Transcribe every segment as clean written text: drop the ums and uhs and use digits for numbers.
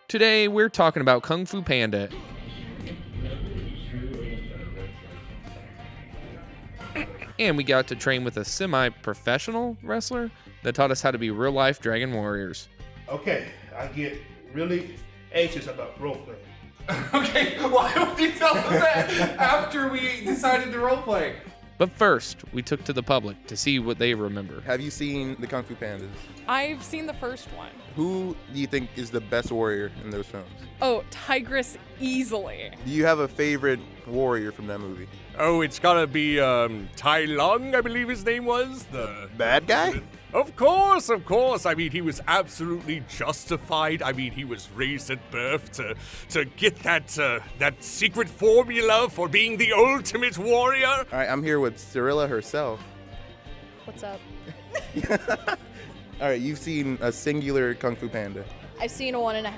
Today, we're talking about Kung Fu Panda. And we got to train with a semi-professional wrestler that taught us how to be real-life dragon warriors. Okay, I get really anxious about role playing. Okay, why would you tell us that after we decided to roleplay? But first, we took to the public to see what they remember. Have you seen the Kung Fu Pandas? I've seen the first one. Who do you think is the best warrior in those films? Oh, Tigress easily. Do you have a favorite warrior from that movie? Oh, it's gotta be Tai Lung, I believe his name was. The Bad guy? Of course. I mean, he was absolutely justified. I mean, he was raised at birth to get that secret formula for being the ultimate warrior. All right, I'm here with Cirilla herself. What's up? All right, you've seen a singular Kung Fu Panda. I've seen a 1.5,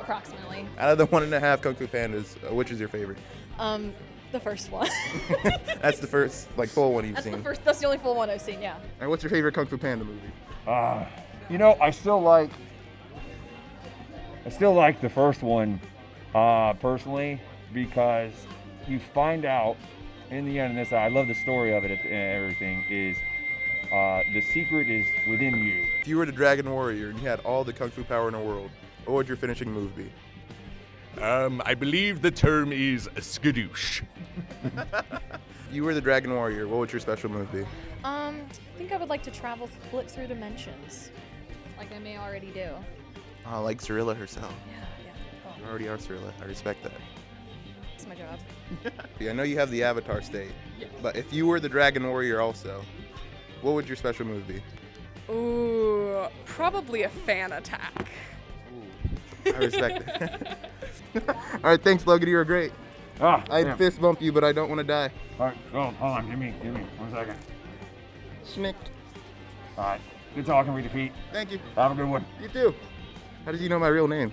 approximately. Out of the 1.5 Kung Fu Pandas, which is your favorite? The first one. That's the first, full one you've That's seen. That's the only full one I've seen, yeah. All right, what's your favorite Kung Fu Panda movie? I still like the first one, personally, because you find out in the end of this. I love the story of it and everything. Is the secret is within you. If you were the Dragon Warrior and you had all the Kung Fu power in the world, what would your finishing move be? I believe the term is skadoosh. If you were the Dragon Warrior, what would your special move be? I think I would like to flip through dimensions, like I may already do. Like Cirilla herself. Yeah. You already are Cirilla. I respect that. That's my job. I know you have the Avatar state, but if you were the Dragon Warrior also, what would your special move be? Ooh, probably a fan attack. I respect it. All right, thanks, Logan. You were great. I'd fist bump you, but I don't want to die. All right, hold on, give me 1 second. Snicked. All right, good talking with you, Pete. Thank you. Have a good one. You too. How did you know my real name?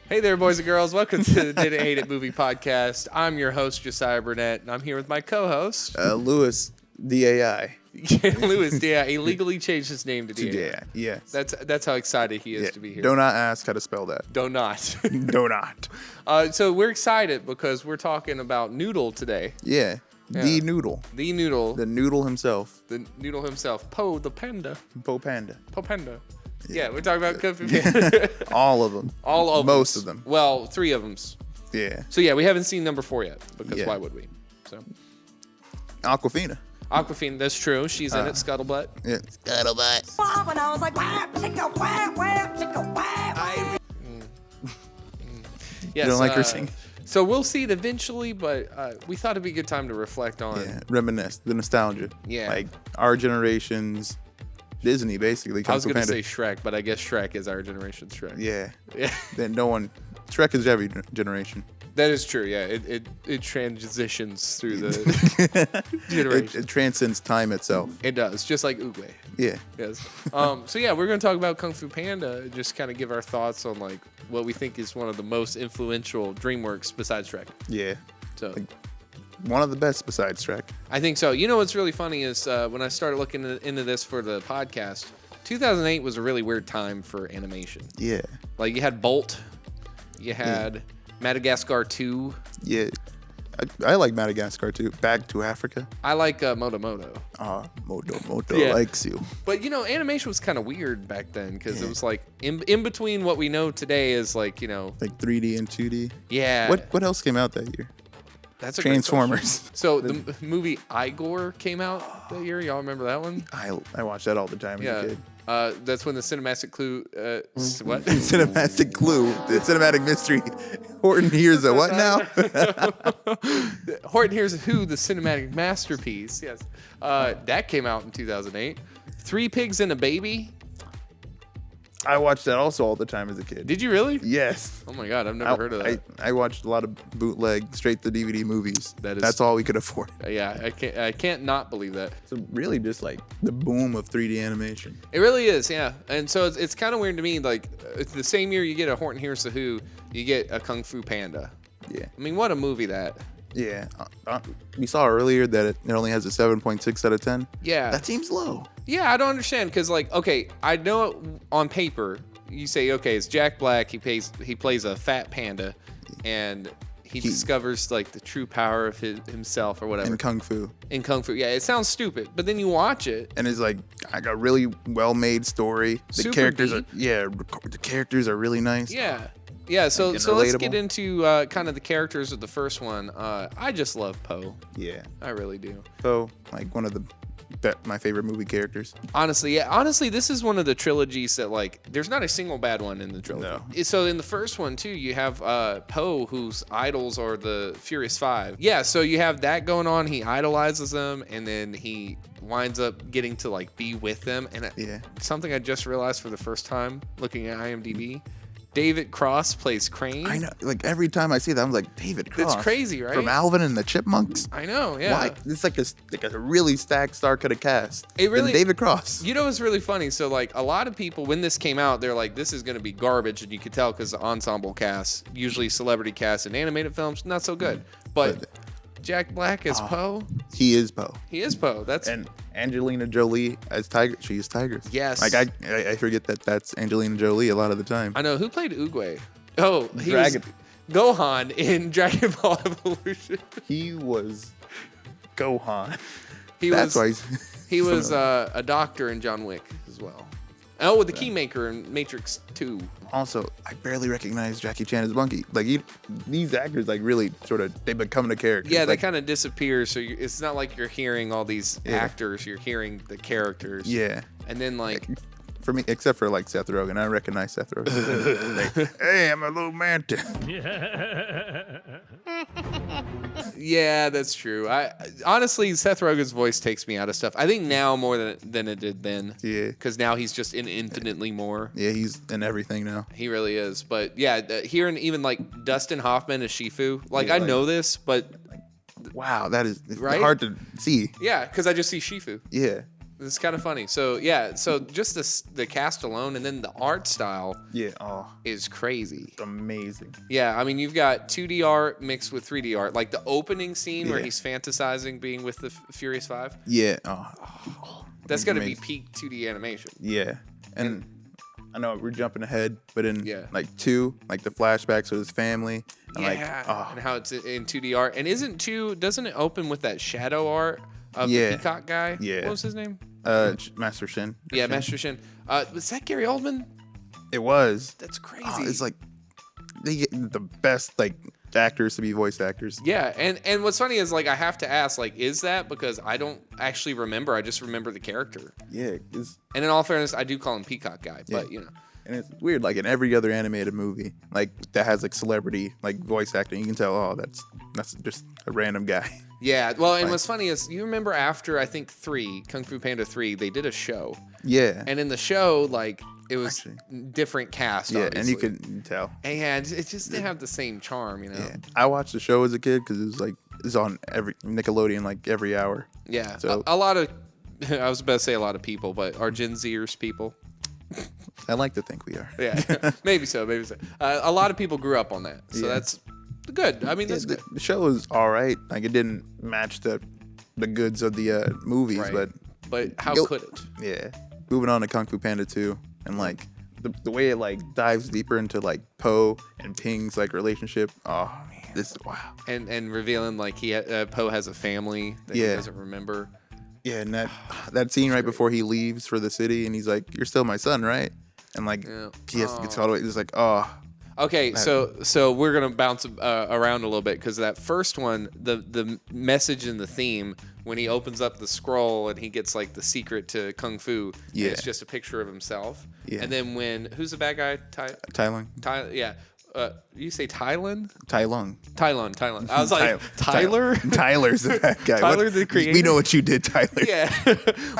Hey there, boys and girls. Welcome to the Didn't Hate It Movie Podcast. I'm your host, Josiah Burnett, and I'm here with my co-host, Louis, DAI. Louis. Yeah, he legally changed his name to DAI. Yes. That's how excited he is to be here. Do not ask how to spell that. Do not. Do not. So we're excited because we're talking about Noodle today. Yeah. The Noodle. The Noodle. The Noodle himself. The Noodle himself. Po the Panda. Po Panda. Po Panda. Yeah, we're talking about Kung Fu Panda. All of them. All of them. Most of them. Well, 3 of them. Yeah. So yeah, we haven't seen number 4 yet because why would we? So Aquafina. Aquafina, that's true. She's in it. Scuttlebutt. Yeah. Scuttlebutt. And I was like, whap, chicka, whap, whap, chicka, whap. Yes, You don't like her singing? So we'll see it eventually, but we thought it'd be a good time to reflect on. Yeah. Reminisce. The nostalgia. Yeah. Like our generation's Disney, basically. I was going to Panda. say Shrek, but I guess Shrek is our generation's Shrek. Yeah. Yeah. Then no one. Shrek is every generation. That is true, yeah. It transitions through the generations. It transcends time itself. It does, just like Oogway. Yeah. Yes. So yeah, we're going to talk about Kung Fu Panda, just kind of give our thoughts on like what we think is one of the most influential DreamWorks besides Shrek. Yeah. So One of the best besides Shrek. I think so. You know what's really funny is when I started looking into this for the podcast, 2008 was a really weird time for animation. Yeah. Like you had Bolt, you had Madagascar 2. Yeah. I like Madagascar too. Back to Africa. I like Moto Moto. Moto Yeah. likes you. But animation was kind of weird back then because it was like in between what we know today is like Like 3D and 2D. Yeah. What else came out that year? That's a great Transformers. question. So the movie Igor came out that year. Y'all remember that one? I watched that all the time as a kid. That's when the cinematic clue. What? Cinematic clue. The cinematic mystery. Horton hears a what now? Horton Hears a Who, the cinematic masterpiece. Yes. That came out in 2008. 3 Pigs and a Baby. I watched that also all the time as a kid. Did you really? Yes. Oh my God, I've never heard of that. I watched a lot of bootleg straight to DVD movies. That's all we could afford. Yeah, I can't not believe that. So really just like the boom of 3D animation. It really is, yeah. And so it's kind of weird to me, like it's the same year you get a Horton Hears the Who, you get a Kung Fu Panda. Yeah. I mean, what a movie that. Yeah. We saw earlier that it only has a 7.6 out of 10. Yeah. That seems low. Yeah, I don't understand because, like, okay, I know on paper, you say, okay, it's Jack Black. He plays a fat panda, and he discovers like the true power of himself or whatever. In Kung Fu. In Kung Fu, yeah, it sounds stupid, but then you watch it, And it's like a really well-made story. The Super characters deep. the characters are really nice. yeah. Yeah, so and let's relatable. get into kind of the characters of the first one. I just love Poe. Yeah. I really do. So like one of my favorite movie characters. Honestly, yeah. Honestly, this is one of the trilogies that like there's not a single bad one in the trilogy. No. So in the first one too, you have Poe, whose idols are the Furious Five. Yeah, so you have that going on. He idolizes them, and then he winds up getting to like be with them. And something I just realized for the first time looking at IMDb. David Cross plays Crane. I know, like every time I see that, I'm like, David Cross. That's crazy, right? From Alvin and the Chipmunks. I know, yeah. Why? It's like a really stacked star could have cast. It really- David Cross. You know what's really funny? So like a lot of people, when this came out, they're like, this is going to be garbage. And you could tell because the ensemble cast, usually celebrity cast in animated films, not so good. But Jack Black as Poe. He is Poe. He is Poe. That's And Angelina Jolie as Tiger. She is Tigress. Yes. Like I forget that's Angelina Jolie a lot of the time. I know. Who played Oogway? Oh, he Dragon. was Gohan in Dragon Ball Evolution. He was Gohan. He That's was, why he's he was a doctor in John Wick as well. Oh, the Keymaker in Matrix 2. Also, I barely recognize Jackie Chan as Monkey. Like these actors, like really sort of they become the characters. Yeah, they like, kind of disappear. So it's not like you're hearing all these actors. You're hearing the characters. Yeah. And then like, For me, except for like Seth Rogen, I recognize Seth Rogen. Like, hey, I'm a little mantis. yeah, that's true. I honestly, Seth Rogen's voice takes me out of stuff. I think now more than it did then. Yeah. Because now he's just in infinitely more. Yeah, he's in everything now. He really is. But yeah, hearing even like Dustin Hoffman as Shifu, like Yeah, I like- know this, but Wow, that is Right? hard to see. yeah, because I just see Shifu. Yeah. It's kind of funny. So yeah, so just the cast alone, and then the art style Yeah. Oh, is crazy. amazing. Yeah, I mean you've got 2D art mixed with 3D art, like the opening scene where Yeah. he's fantasizing being with the Furious Five. Yeah. Oh, That's got to be amazing. peak 2D animation. Yeah. And I know we're jumping ahead, but in Yeah. like 2, like the flashbacks of his family, and Yeah, like, oh, and how it's in 2D art. And doesn't it open with that shadow art of Yeah. the peacock guy? Yeah. What was his name? Master Shin. Yeah, Master Shin. Was that Gary Oldman? It was. That's crazy. Oh, it's like they get the best like actors to be voice actors. Yeah, and what's funny is like I have to ask, like, is that because I don't actually remember? I just remember the character. Yeah, And in all fairness, I do call him Peacock Guy, but you know. and it's weird. Like in every other animated movie, like that has like celebrity like voice acting, you can tell. Oh, that's just a random guy. Yeah, well, and what's funny is you remember after I think Kung Fu Panda 3, they did a show, Yeah. and in the show, like it was Actually. different cast. Yeah, obviously. and you could tell. And it just didn't have the same charm, you know. Yeah, I watched the show as a kid because it was like it's on every Nickelodeon like every hour. Yeah, So- a lot of I was about to say a lot of people, but are Gen Zers people? I like to think we are. Yeah, maybe so, maybe so. A lot of people grew up on that, so Yeah. that's good. I mean, that's the, good. the show was all right. Like it didn't match the goods of the movies, Right. But how Yo- could it? yeah. Moving on to Kung Fu Panda 2, and like the way it like dives deeper into like Po and Ping's like relationship. Oh man, this is wow. And revealing like Poe has a family that he Yeah. doesn't remember. Yeah, and that scene right before he leaves for the city, and he's like, "You're still my son, right?" And like Yeah. he has to get all the way. It's like, oh, Okay, so we're gonna bounce around a little bit because that first one, the message and the theme when he opens up the scroll and he gets like the secret to Kung Fu, and Yeah. it's just a picture of himself. Yeah. And then who's the bad guy? Tylung. Yeah. You say Thailand? Tylung. Thailand. I was like, Tyler? Tyler's the bad guy. Tyler, the creator? We know what you did, Tyler. Yeah.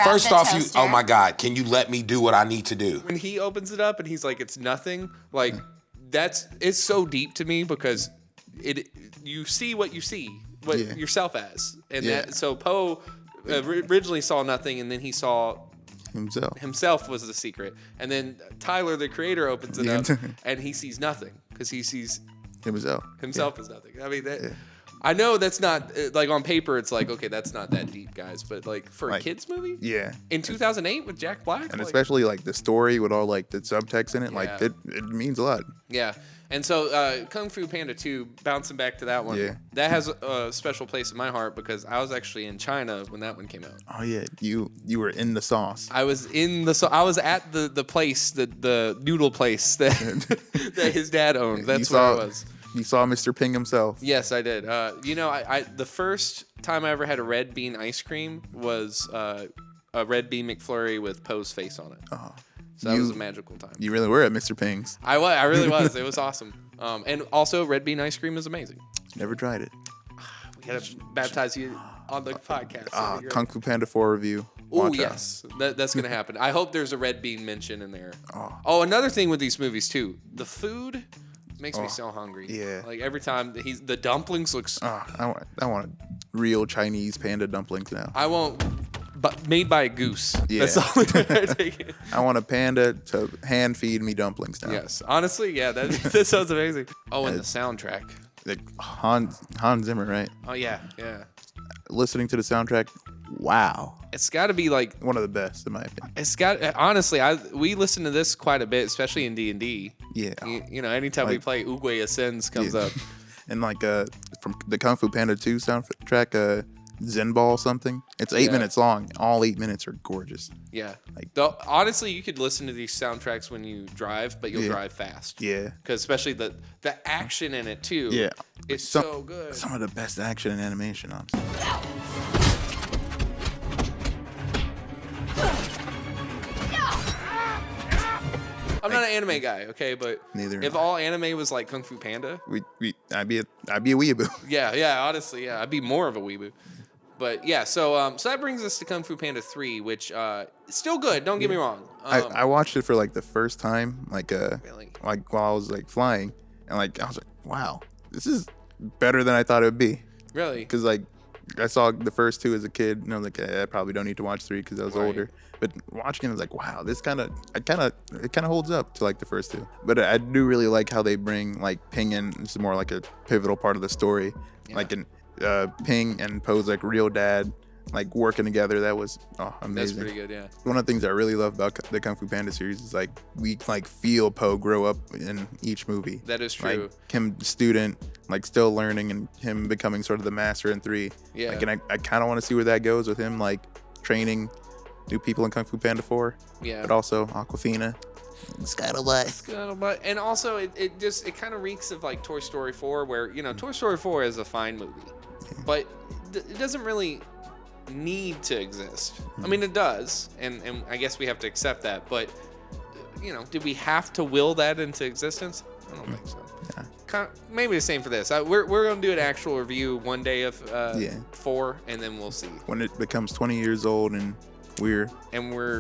First off, oh my God, can you let me do what I need to do? When he opens it up and he's like, it's nothing. Like it's so deep to me because you see what you see, what Yeah. yourself as, and Yeah. so Poe originally saw nothing, and then he saw Himself. was the secret, and then Tyler, the creator, opens it Yeah. up and he sees nothing because he sees Himself. himself as nothing. I mean that. I know that's not like on paper. It's like okay, that's not that deep, guys. But like for a Like, kids movie, Yeah. in 2008 with Jack Black, And like, especially like the story with all like the subtext in it, like Yeah. it means a lot. yeah. And so Kung Fu Panda 2, bouncing back to that one, Yeah. that has a special place in my heart because I was actually in China when that one came out. Oh yeah, you were in the sauce. I was I was at the place, the noodle place that that his dad owned. That's where I was. You saw Mr. Ping himself. Yes, I did. You know, I the first time I ever had a red bean ice cream was a red bean McFlurry with Poe's face on it. Oh, So that was a magical time. You really were at Mr. Ping's. I really was. It was awesome. And also, red bean ice cream is amazing. Never tried it. We gotta baptize you on the podcast. Kung Fu Panda 4 review. Oh Watch out. yes, that's gonna happen. I hope there's a red bean mention in there. Oh, another thing with these movies too, the food makes me so hungry. Yeah. Like every time the dumplings looks. I want real Chinese panda dumplings now. I won't. But made by a goose. Yeah. That's all I take it. I want a panda to hand feed me dumplings now. Yes, honestly, yeah, that sounds amazing. Oh, and the soundtrack. Like Hans Zimmer, right? Oh yeah, yeah. Listening to the soundtrack, wow, It's got to be like one of the best in my opinion. it's got. Honestly, we listen to this quite a bit, especially in D&D. Yeah. You know, anytime we Like- play Oogway Ascends comes Yeah. up. And like from the Kung Fu Panda 2 soundtrack, Zen Ball something. It's 8 Yeah. minutes long. All 8 minutes are gorgeous. Yeah. Like- Though, honestly, you could listen to these soundtracks when you drive, but you'll Yeah. drive fast. Yeah. Because especially the action in it too. Yeah. It's Some- so good. Some of the best action and animation, honestly. I'm not an anime guy, okay, but Neither if am I. all anime was like Kung Fu Panda, I'd be a weeaboo. yeah, honestly, yeah, I'd be more of a weeaboo. But yeah, so that brings us to Kung Fu Panda 3, which is still good. Don't get me wrong. I watched it for like the first time, Really? like while I was like flying, and like I was like, wow, this is better than I thought it would be. Really? Because like I saw the first two as a kid, and I was like, I probably don't need to watch 3 because I was Right. older. But watching it, I was like, wow, this kind of holds up to like the first two. But I do really like how they bring like Ping in. It's more like a pivotal part of the story. Yeah. Like in Ping and Poe's like real dad, like working together. That was amazing. That's pretty good, yeah. One of the things I really love about the Kung Fu Panda series is like we like feel Poe grow up in each movie. That is true. Like him student, like still learning, and him becoming sort of the master in 3. Yeah. Like, and I kind of want to see where that goes with him, like training new people in Kung Fu Panda 4. Yeah. But also Aquafina. Scuttlebutt. And also, it kind of reeks of like Toy Story 4, where, you know, Toy Story 4 is a fine movie, but it doesn't really need to exist. I mean, it does, and I guess we have to accept that, but, you know, did we have to will that into existence? I don't think so. Maybe the same for this. We're going to do an actual review one day of 4, and then we'll see. When it becomes 20 years old and we're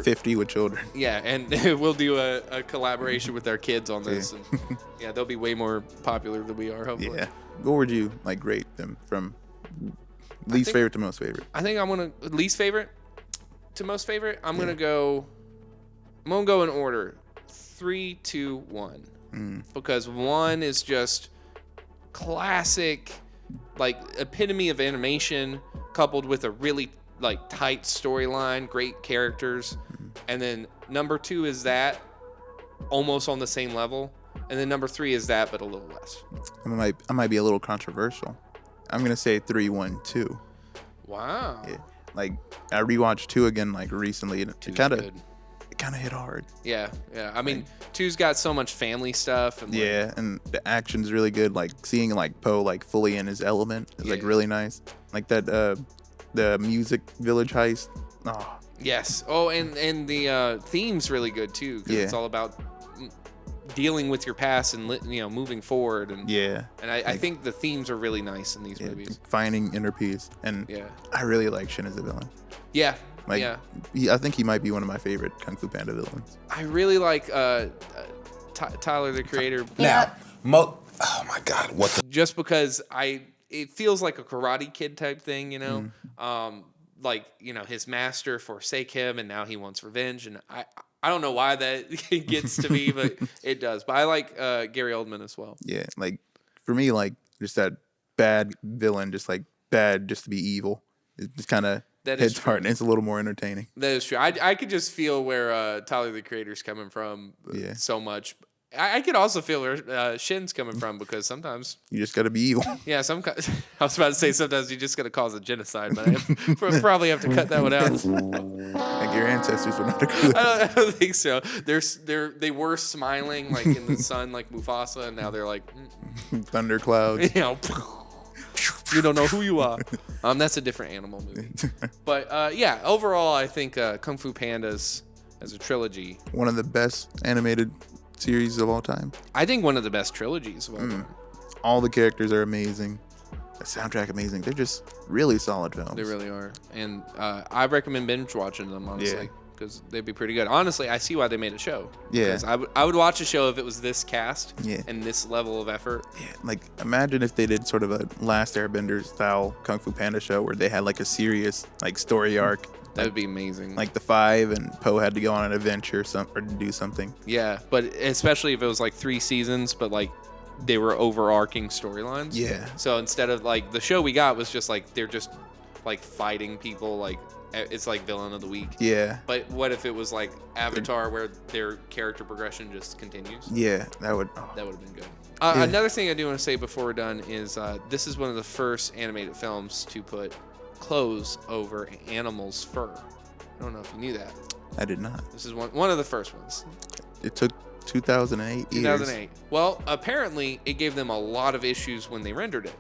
50 with children. Yeah, and we'll do a collaboration with our kids on this. Yeah. And yeah, they'll be way more popular than we are, hopefully. Yeah. What would you like rate them from least favorite to most favorite? I think I'm gonna least favorite to most favorite. I'm gonna go in order 3, 2, 1, because 1 is just classic, like epitome of animation coupled with a really like tight storyline, great characters, and then number 2 is that almost on the same level, and then number 3 is that but a little less. I might be a little controversial. I'm gonna say 3, 1, 2. Wow. Yeah. Like I rewatched 2 again like recently, and it kind of hit hard. Yeah. I mean, 2's got so much family stuff, and Yeah, and the action's really good. Like seeing like Poe like fully in his element is like really nice. Like that the music village heist. Oh, yes. Oh, and the theme's really good too, because it's all about dealing with your past and moving forward, and and I think the themes are really nice in these movies. Finding inner peace, and I really like Shin as a villain. Yeah. Like, I think he might be one of my favorite Kung Fu Panda villains. I really like Tyler, the creator. Now, oh my God, what the? Just because it feels like a Karate Kid type thing, you know? Like, you know, his master forsake him, and now he wants revenge, and I don't know why that gets to me, but it does. But I like Gary Oldman as well. Yeah, like for me, like just that bad villain, just like bad just to be evil. It's kind of hits hard, and it's a little more entertaining. That is true. I could just feel where Tyler the Creator's coming from so much. I could also feel where Shin's coming from, because sometimes you just got to be evil. Yeah, I was about to say sometimes you just got to cause a genocide, but I probably have to cut that one out. Like your ancestors would not agree. I don't think so. They were smiling like in the sun, like Mufasa, and now they're like thunderclouds. You know, you don't know who you are. That's a different animal movie. But yeah, overall, I think Kung Fu Pandas as a trilogy, one of the best animated series of all time. I think one of the best trilogies of all time. All the characters are amazing. The soundtrack amazing. They're just really solid films. They really are. And I recommend binge watching them, honestly, because they'd be pretty good. Honestly, I see why they made a show. Yeah. Because I would watch a show if it was this cast Yeah. and this level of effort. Yeah, like imagine if they did sort of a Last Airbender style Kung Fu Panda show where they had like a serious like story arc. That would be amazing. Like the Five and Poe had to go on an adventure or do something. Yeah, but especially if it was like 3 seasons, but like they were overarching storylines. Yeah. So instead of like the show we got was just like they're just like fighting people, like it's like villain of the week. Yeah. But what if it was like Avatar where their character progression just continues? Yeah, that would have been good. Another thing I do want to say before we're done is this is one of the first animated films to put clothes over animals' fur. I don't know if you knew that. I did not. This is one of the first ones. It took 2008 2008. Well, apparently it gave them a lot of issues when they rendered it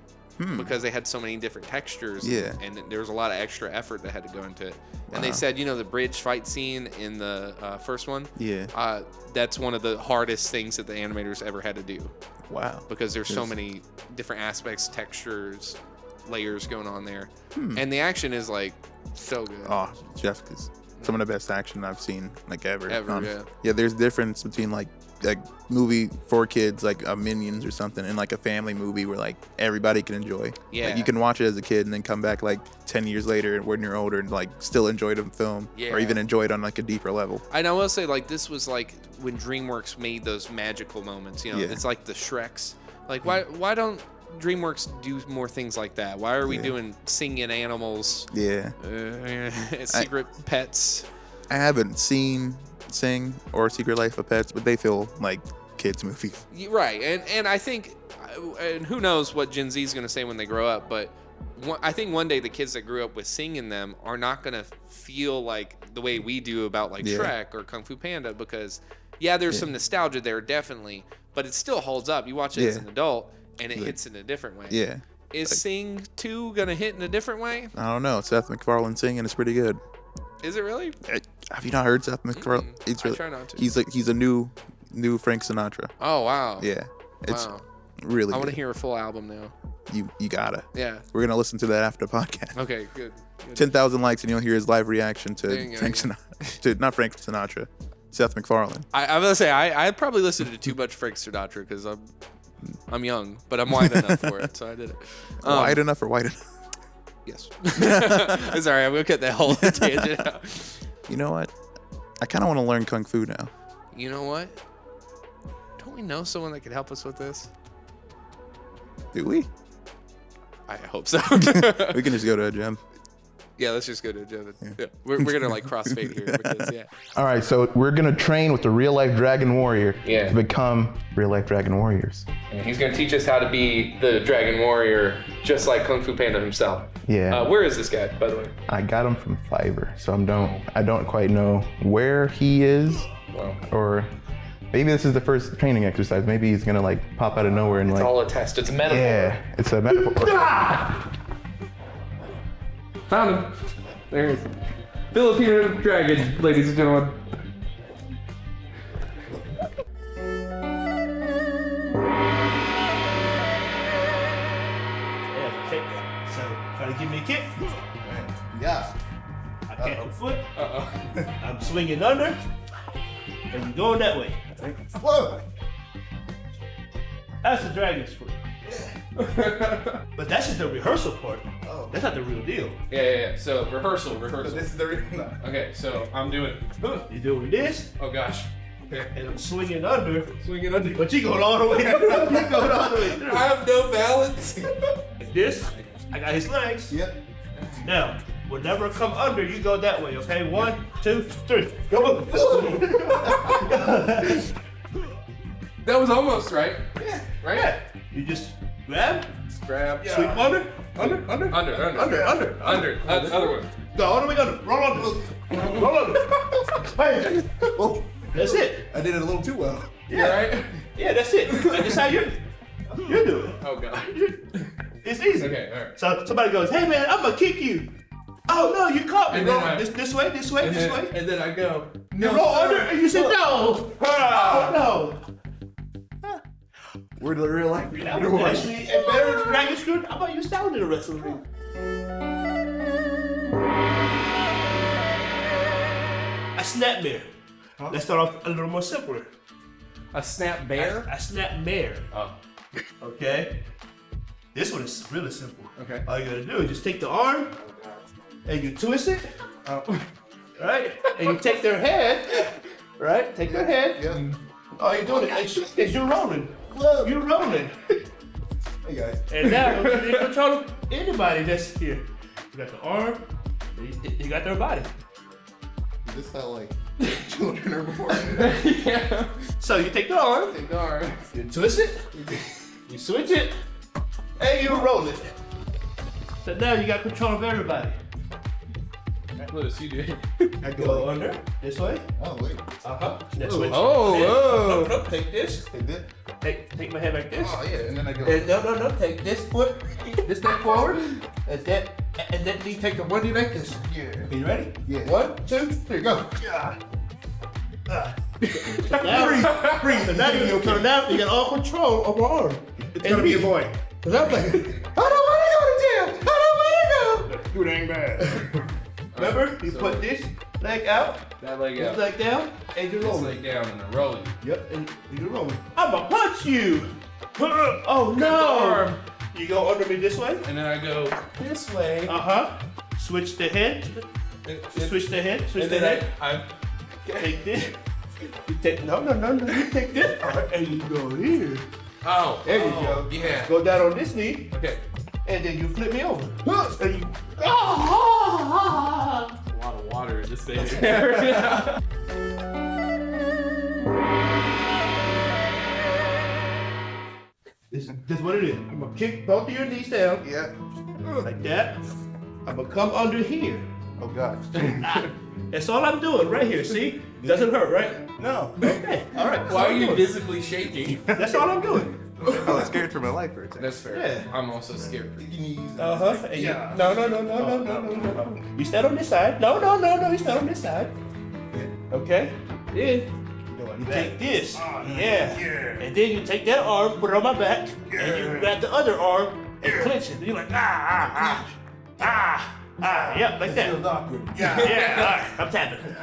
because they had so many different textures. Yeah. And there was a lot of extra effort that had to go into it. And they said, the bridge fight scene in the first one. Yeah. That's one of the hardest things that the animators ever had to do. Wow. Because there's so many different aspects, textures, layers going on there. And the action is like so good. Oh, Jeff, because some of the best action I've seen like ever. Yeah. Yeah, there's difference between like movie for kids like a Minions or something and like a family movie where like everybody can enjoy. Yeah. Like, you can watch it as a kid and then come back like 10 years later when you're older and like still enjoy the film or even enjoy it on like a deeper level. And I will say like this was like when DreamWorks made those magical moments. It's like the Shreks. Like why don't DreamWorks do more things like that? Why are we doing singing animals? Yeah. Secret pets. I haven't seen Sing or Secret Life of Pets, but they feel like kids' movies. Right. And I think, and who knows what Gen Z is going to say when they grow up, but I think one day the kids that grew up with Sing in them are not going to feel like the way we do about like Shrek or Kung Fu Panda, because there's some nostalgia there, definitely, but it still holds up. You watch it as an adult and it hits in a different way. Yeah. Is Sing 2 going to hit in a different way? I don't know. Seth MacFarlane singing is pretty good. Is it really? Have you not heard Seth MacFarlane? I try not to. He's a new Frank Sinatra. Oh, wow. Yeah. It's really I want good. to hear a full album now. You gotta. Yeah. We're gonna listen to that after the podcast. Okay, good. 10,000 likes and you'll hear his live reaction to Frank Sinatra. Not Frank Sinatra. Seth MacFarlane. I'm gonna say I probably listened to too much Frank Sinatra because I'm young, but I'm wide enough for it, so I did it. Wide enough or white enough? Yes. Sorry, I'm gonna cut that whole tangent out. You know what? I kind of want to learn Kung Fu now. You know what? Don't we know someone that could help us with this? Do we? I hope so. We can just go to a gym. Yeah, let's just go to a gym. Yeah. We're gonna like crossfade here because All right, so we're gonna train with the real life Dragon Warrior to become real life Dragon Warriors. And he's gonna teach us how to be the Dragon Warrior, just like Kung Fu Panda himself. Yeah. Where is this guy, by the way? I got him from Fiverr, so I don't quite know where he is, or maybe this is the first training exercise. Maybe he's gonna like pop out of nowhere and It's all a test. It's a metaphor. Yeah, it's a metaphor. Found him. There he is. Filipino dragon, ladies and gentlemen. So, try to give me a kick. Yeah. I catch your foot. I'm swinging under. And we're going that way. Whoa. That's the dragon's foot. But that's just the rehearsal part. Oh. That's not the real deal. Yeah. So rehearsal. This is the real. Okay, so I'm doing. You're doing this. Oh gosh. Okay. And I'm swinging under. Swinging under. But you going all the way through. You going all the way through. I have no balance. this. I got his legs. Yep. Now, whenever I come under, you go that way, okay? 1, 2, 3. Go. That was almost right. Yeah. Right? Yeah. You just grab, Grab. sweep under. Other one. Go all the way under. Roll under. Roll under. Hey. Oh, that's it. I did it a little too well. You alright? Yeah, that's it. That's how you do it. Oh god. It's easy. Okay, alright. So somebody goes, hey man, I'm gonna kick you. Oh no, you caught me. And then Roll I- this way. And then I go. You roll under and you say no. Oh no. We're the real life. Actually, a better dragon screw. How about you sound in the rest of the ring? A snap mare. Let's start off a little more simpler. A snap bear? A snap mare. Oh. Okay. This one is really simple. Okay. All you gotta do is just take the arm and you twist it. Right? And you take their head. Right? Take their head. Yep. All you're doing is you're rolling. You're rolling. Hey guys. And now you can control anybody that's here. You got the arm, you got their body. Is this how like children are born? Yeah. So you take the arm, Take the arm. you twist it, you switch it, and you roll it. So now you got control of everybody. Lewis, you do it. I Go under, this way. Oh wait. Uh-huh. Now switch. Oh, whoa. No, take this. Take this. Take my hand like this. Oh yeah, and then I go. And no, take this foot, this leg forward, and then you take the one knee like this. Yeah. Okay, you ready? Yeah. 1, 2, 3, go. Breathe. So now you got all control of my arm. It's gonna be a boy. Cause I'm like, I don't want to go to jail. I don't want to go. Dude, it ain't bad. Remember, you put this leg out, That leg this out. leg down, and you're This rolling. leg down and I'm rolling. Yep, and you're rolling. I'ma punch you. Oh Grab the no. arm. You go under me this way. And then I go this way. Switch the head. Switch the head. Switch And the then head. I Take this. You take no. You take this part and you go here. Oh. There you go. Yeah. Go down on this knee Okay. and then you flip me over. And you. A lot of water in this thing. This is what it is. I'm gonna kick both of your knees down Yeah. like that. I'm gonna come under here. Oh gosh. That's all I'm doing right here. See? Doesn't hurt, right? No. Okay. All right. Why are you visibly shaking? That's all I'm doing. I was scared for my life for a second. That's fair. Yeah. I'm also scared. Uh-huh. And you, no. You stand on this side. No. You stand on this side. Okay. Then you take this. Yeah. And then you take that arm, put it on my back, and you grab the other arm and clench it. And you're like, yeah, like that. Yeah. All right. I'm tapping.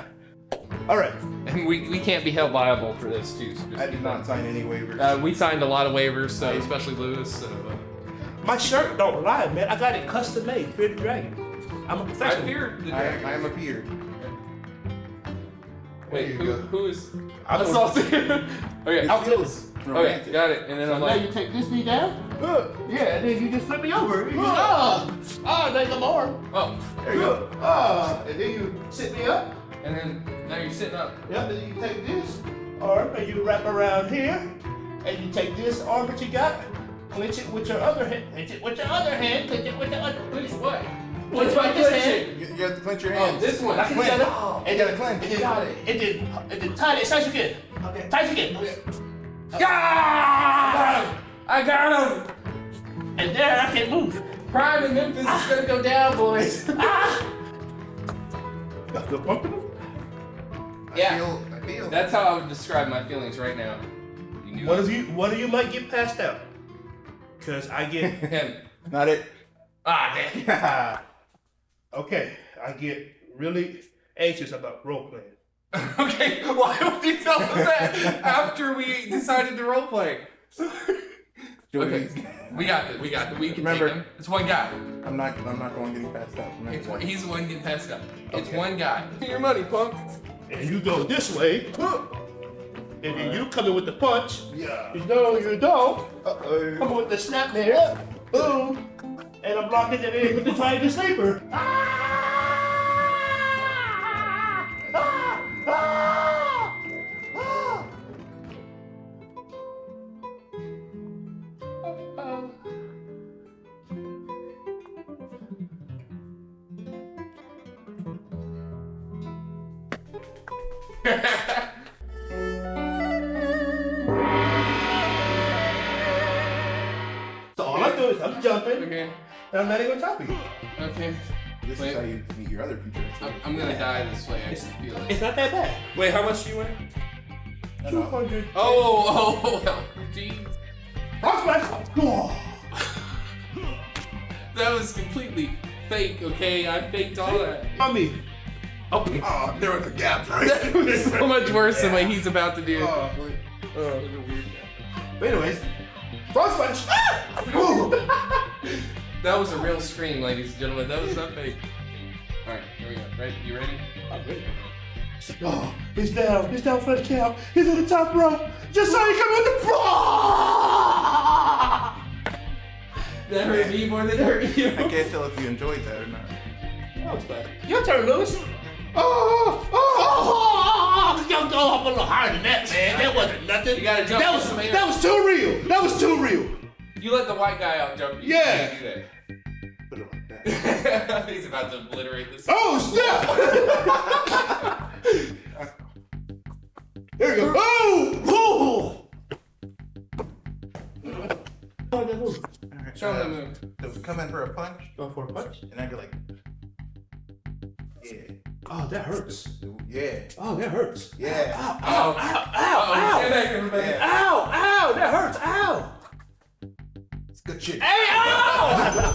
All right. And we can't be held liable for this too. So I did not sign any waivers. we signed a lot of waivers, so especially Lewis. So My shirt don't lie, man. I got it custom made. Fear the Dragon. I'm a I professional. fear the I dragon. am a peer. Wait, There you who is I'm a- assaulting? Okay, I'll feels okay, romantic. got it. And then I'm Now like, you take this knee down. Yeah, and then you just flip me over. You just, there's my arm. oh, There you go. And then you sit me up. and then now you're sitting up. Yep, and then you take this arm and you wrap around here. And you take this arm that you got, clench it with your other hand. Clench it with your other hand. Clench it with your other. Which what? Clench Which this hand. You have to clench your Oh, hands. this one. Lock it together. And You gotta clench. And then, Got it. And then tight it. Tight again. Okay. Tight again. I got him. And then I can move. Prime in Memphis is gonna go down, boys. Y'all feel comfortable? Yeah. I feel. That's how I would describe my feelings right now. You knew One of you might get passed out. Cause I get him. Not it. Damn. okay. I get really anxious about role playing. Okay, why would you tell us that after we decided to role play? Okay, we got it. We can Remember- take him. It's one guy. I'm not the one getting passed out. Remember. He's the one getting passed up. It's Okay. one guy. Your money, punk. And you go this way. And then you come in with the punch. Yeah. You know you don't. Come in with the snap there. Boom. And I'm blocking the egg with the triangle sleeper. So all I do is I'm jumping, Okay. and I'm letting on top of you. Okay. This Wait. is how you meet your other future. I'm gonna die this way. I can feel it. It's not that bad. Wait, how much do you win? 200. Oh, geez. Rock smash. Oh. That was completely fake, okay? I faked all that. On me. Oh, there was a gap, right? that was so much worse than what he's about to do. But anyways, rock smash. That was a real scream, ladies and gentlemen. That was not fake. Alright, here we go. Right, you ready? I'm ready. Oh, he's down for the count. He's on the top row. Just saw you come on the floor. That hurt me more than it hurt you. I can't tell if you enjoyed that or not. That was bad. Your turn, Lewis. Y'all go up a little higher than that, man. That wasn't nothing. You gotta jump. That was too real. That was too real. You let the white guy out jump you. Yeah. You can't do that. Put it like that. He's about to obliterate this. Oh, snap! There you go. Oh! Show him the move. So come in for a punch, Go for a punch. and I go like, yeah, Oh, that hurts. yeah, Oh, that hurts. yeah. Ow, ow, ow, ow, Stand back, everybody. Yeah. ow, ow, that hurts, ow. It's good shit. Hey, ow!